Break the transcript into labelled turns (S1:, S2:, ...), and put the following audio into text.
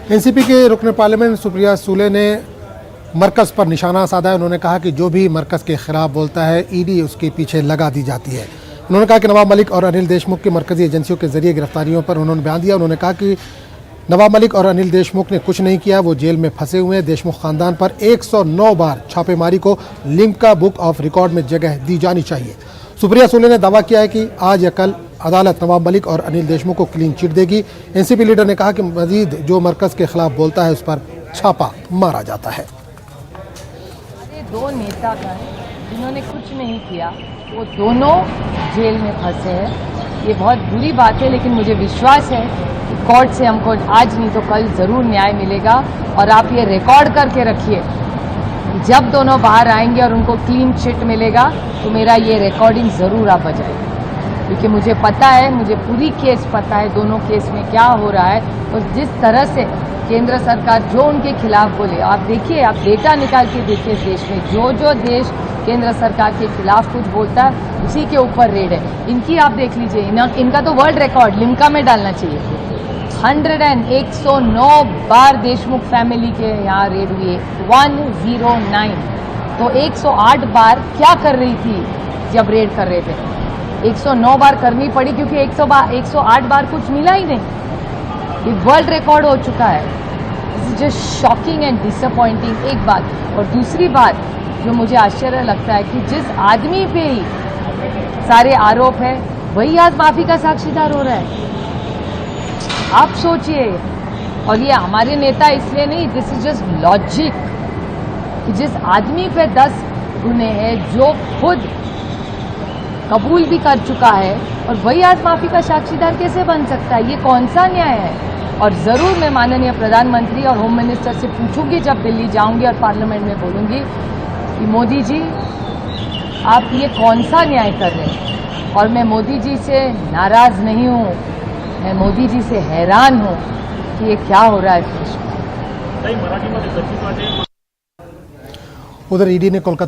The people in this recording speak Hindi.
S1: एनसीपी के रुकन पार्लियामेंट सुप्रिया सूले ने मरकज़ पर निशाना साधा है। उन्होंने कहा कि जो भी मरकज़ के खिलाफ बोलता है ईडी उसके पीछे लगा दी जाती है। उन्होंने कहा कि नवाब मलिक और अनिल देशमुख की मरकज़ी एजेंसियों के जरिए गिरफ्तारियों पर उन्होंने बयान दिया। उन्होंने कहा कि नवाब मलिक और अनिल देशमुख ने कुछ नहीं किया, वो जेल में फंसे हुए हैं। देशमुख खानदान पर 109 बार छापेमारी को लिम्का बुक ऑफ रिकॉर्ड में जगह दी जानी चाहिए। सुप्रिया सूले ने दावा किया है कि आज या कल अदालत नवाब मलिक और अनिल देशमुख को क्लीन चिट देगी। एनसीपी लीडर ने कहा कि मजीद जो मरकज़ के खिलाफ बोलता है उस पर छापा मारा जाता है।
S2: दो नेता जिन्होंने कुछ नहीं किया वो दोनों जेल में फंसे हैं। ये बहुत बुरी बात है, लेकिन मुझे विश्वास है कि कोर्ट से हमको आज नहीं तो कल ज़रूर न्याय मिलेगा। और आप ये रिकॉर्ड करके रखिए, जब दोनों बाहर आएंगे और उनको क्लीन चिट मिलेगा तो मेरा ये रिकॉर्डिंग ज़रूर आप बजाएगा, क्योंकि मुझे पता है, मुझे पूरी केस पता है, दोनों केस में क्या हो रहा है। और जिस तरह से केंद्र सरकार जो उनके खिलाफ बोले, आप देखिए, आप डेटा निकाल के देखिए इस देश में जो देश केंद्र सरकार के खिलाफ कुछ बोलता है उसी के ऊपर रेड है। इनकी आप देख लीजिए, इनका तो वर्ल्ड रिकॉर्ड लिम्का में डालना चाहिए। 109 बार देशमुख फैमिली के यहाँ रेड हुई है, 109। तो 108 बार क्या कर रही थी जब रेड कर रहे थे? 109 बार करनी पड़ी क्योंकि 108 बार कुछ मिला ही नहीं। ये वर्ल्ड रिकॉर्ड हो चुका है। This is just shocking and disappointing, एक बात। और दूसरी बात जो मुझे आश्चर्य लगता है कि जिस आदमी पे ही सारे आरोप है वही आज माफी का साक्षीदार हो रहा है। आप सोचिए, और ये हमारे नेता इसलिए नहीं, दिस इज जस्ट लॉजिक कि जिस आदमी पे 10 गुने हैं, जो खुद कबूल भी कर चुका है, और वही आज माफी का साक्षीदार कैसे बन सकता है? ये कौन सा न्याय है? और ज़रूर मैं माननीय प्रधानमंत्री और होम मिनिस्टर से पूछूंगी जब दिल्ली जाऊंगी और पार्लियामेंट में बोलूंगी कि मोदी जी आप ये कौन सा न्याय कर रहे हैं। और मैं मोदी जी से नाराज़ नहीं हूँ, मैं मोदी जी से हैरान हूँ कि ये क्या हो रहा है देश में।
S1: उधर ईडी ने कोलकाता